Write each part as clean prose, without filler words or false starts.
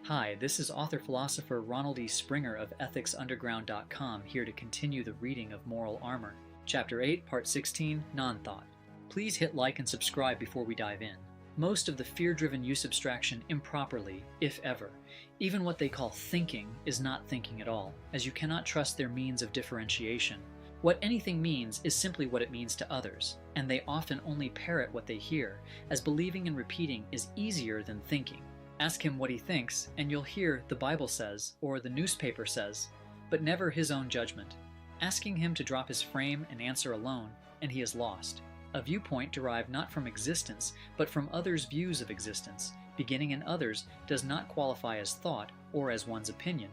Hi, this is author-philosopher Ronald E. Springer of EthicsUnderground.com here to continue the reading of Moral Armor. Chapter 8, Part 16, Non-Thought. Please hit like and subscribe before we dive in. Most of the fear-driven use abstraction improperly, if ever. Even what they call thinking is not thinking at all, as you cannot trust their means of differentiation. What anything means is simply what it means to others, and they often only parrot what they hear, as believing and repeating is easier than thinking. Ask him what he thinks, and you'll hear the Bible says, or the newspaper says, but never his own judgment. Asking him to drop his frame and answer alone, and he is lost. A viewpoint derived not from existence, but from others' views of existence, beginning in others, does not qualify as thought or as one's opinion.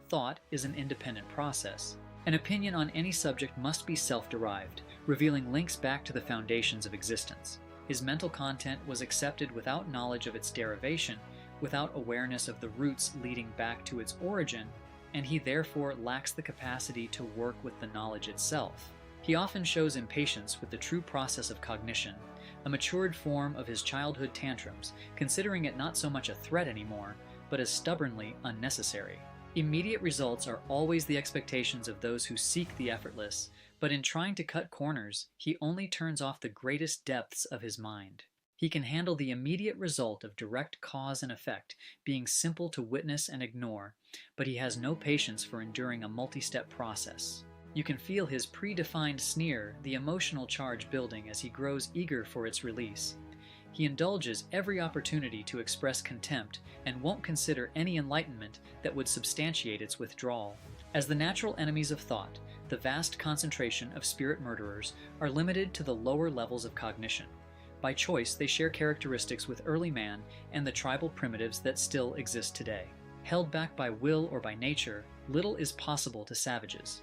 Thought is an independent process. An opinion on any subject must be self-derived, revealing links back to the foundations of existence. His mental content was accepted without knowledge of its derivation, without awareness of the roots leading back to its origin, and he therefore lacks the capacity to work with the knowledge itself. He often shows impatience with the true process of cognition, a matured form of his childhood tantrums, considering it not so much a threat anymore, but as stubbornly unnecessary. Immediate results are always the expectations of those who seek the effortless, but in trying to cut corners, he only turns off the greatest depths of his mind. He can handle the immediate result of direct cause and effect, being simple to witness and ignore, but he has no patience for enduring a multi-step process. You can feel his predefined sneer, the emotional charge building as he grows eager for its release. He indulges every opportunity to express contempt and won't consider any enlightenment that would substantiate its withdrawal. As the natural enemies of thought, the vast concentration of spirit murderers are limited to the lower levels of cognition. By choice, they share characteristics with early man and the tribal primitives that still exist today. Held back by will or by nature, little is possible to savages.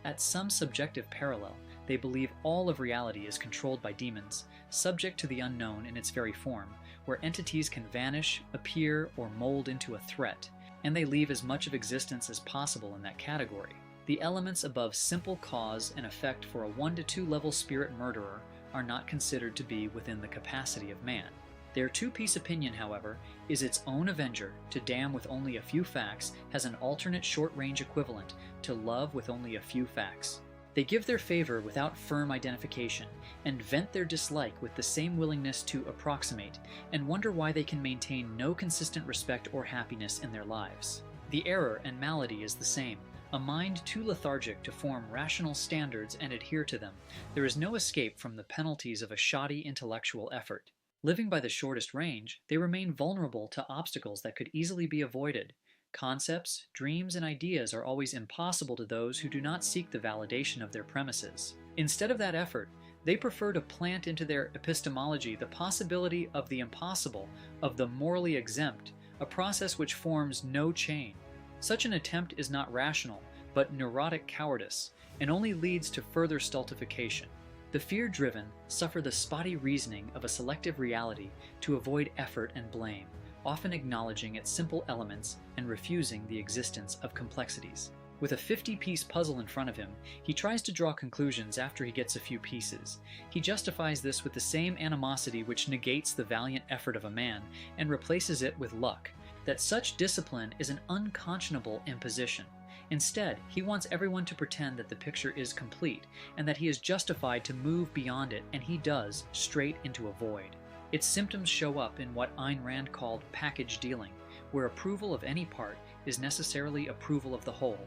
At some subjective parallel, they believe all of reality is controlled by demons, subject to the unknown in its very form, where entities can vanish, appear, or mold into a threat, and they leave as much of existence as possible in that category. The elements above simple cause and effect for a 1 to 2 level spirit murderer are not considered to be within the capacity of man. Their two-piece opinion, however, is its own avenger. To damn with only a few facts has an alternate short-range equivalent to love with only a few facts. They give their favor without firm identification, and vent their dislike with the same willingness to approximate, and wonder why they can maintain no consistent respect or happiness in their lives. The error and malady is the same. A mind too lethargic to form rational standards and adhere to them, there is no escape from the penalties of a shoddy intellectual effort. Living by the shortest range, they remain vulnerable to obstacles that could easily be avoided. Concepts, dreams, and ideas are always impossible to those who do not seek the validation of their premises. Instead of that effort, they prefer to plant into their epistemology the possibility of the impossible, of the morally exempt, a process which forms no chain. Such an attempt is not rational, but neurotic cowardice, and only leads to further stultification. The fear-driven suffer the spotty reasoning of a selective reality to avoid effort and blame, often acknowledging its simple elements and refusing the existence of complexities. With a 50-piece puzzle in front of him, he tries to draw conclusions after he gets a few pieces. He justifies this with the same animosity which negates the valiant effort of a man and replaces it with luck, that such discipline is an unconscionable imposition. Instead, he wants everyone to pretend that the picture is complete and that he is justified to move beyond it, and he does, straight into a void. Its symptoms show up in what Ayn Rand called package dealing, where approval of any part is necessarily approval of the whole.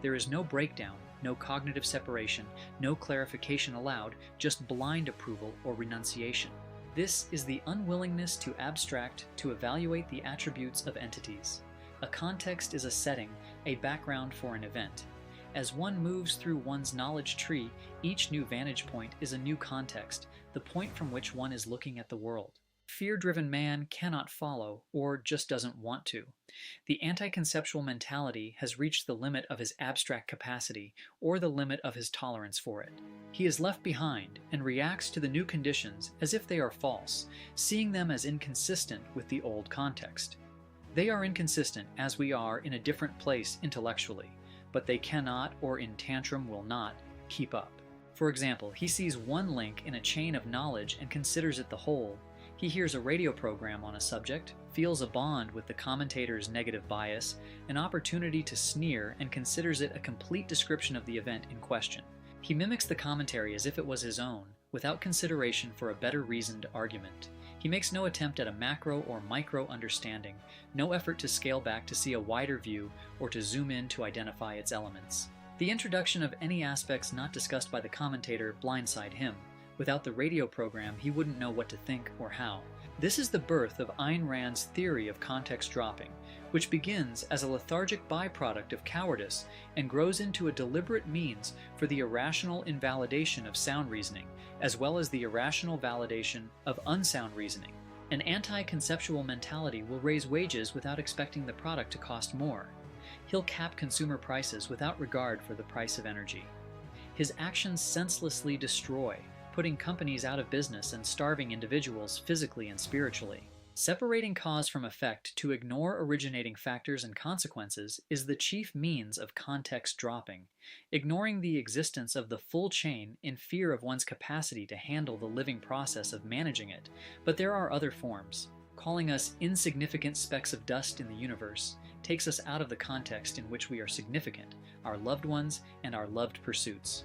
There is no breakdown, no cognitive separation, no clarification allowed, just blind approval or renunciation. This is the unwillingness to abstract, to evaluate the attributes of entities. A context is a setting, a background for an event. As one moves through one's knowledge tree, each new vantage point is a new context, the point from which one is looking at the world. Fear-driven man cannot follow, or just doesn't want to. The anti-conceptual mentality has reached the limit of his abstract capacity, or the limit of his tolerance for it. He is left behind and reacts to the new conditions as if they are false, seeing them as inconsistent with the old context. They are inconsistent as we are in a different place intellectually, but they cannot, or in tantrum will not, keep up. For example, he sees one link in a chain of knowledge and considers it the whole. He hears a radio program on a subject, feels a bond with the commentator's negative bias, an opportunity to sneer, and considers it a complete description of the event in question. He mimics the commentary as if it was his own, without consideration for a better reasoned argument. He makes no attempt at a macro or micro understanding, no effort to scale back to see a wider view or to zoom in to identify its elements. The introduction of any aspects not discussed by the commentator blindside him. Without the radio program, he wouldn't know what to think or how. This is the birth of Ayn Rand's theory of context dropping, which begins as a lethargic byproduct of cowardice and grows into a deliberate means for the irrational invalidation of sound reasoning, as well as the irrational validation of unsound reasoning. An anti-conceptual mentality will raise wages without expecting the product to cost more. He'll cap consumer prices without regard for the price of energy. His actions senselessly destroy, putting companies out of business and starving individuals physically and spiritually. Separating cause from effect to ignore originating factors and consequences is the chief means of context dropping, ignoring the existence of the full chain in fear of one's capacity to handle the living process of managing it. But there are other forms. Calling us insignificant specks of dust in the universe takes us out of the context in which we are significant, our loved ones, and our loved pursuits.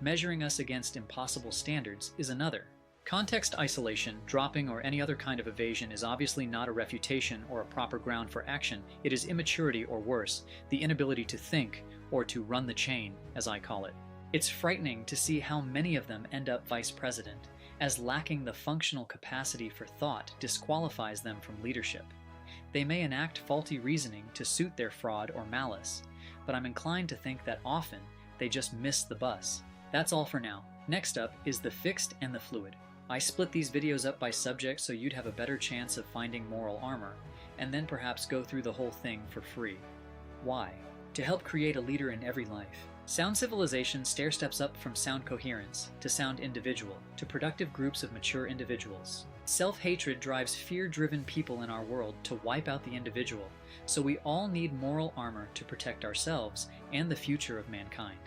Measuring us against impossible standards is another. Context isolation, dropping, or any other kind of evasion is obviously not a refutation or a proper ground for action. It is immaturity, or worse, the inability to think, or to run the chain, as I call it. It's frightening to see how many of them end up vice president, as lacking the functional capacity for thought disqualifies them from leadership. They may enact faulty reasoning to suit their fraud or malice, but I'm inclined to think that often they just miss the bus. That's all for now. Next up is the fixed and the fluid. I split these videos up by subject so you'd have a better chance of finding moral armor, and then perhaps go through the whole thing for free. Why? To help create a leader in every life. Sound civilization stair-steps up from sound coherence to sound individual to productive groups of mature individuals. Self-hatred drives fear-driven people in our world to wipe out the individual, so we all need moral armor to protect ourselves and the future of mankind.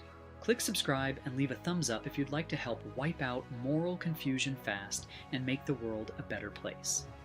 Click subscribe and leave a thumbs up if you'd like to help wipe out moral confusion fast and make the world a better place.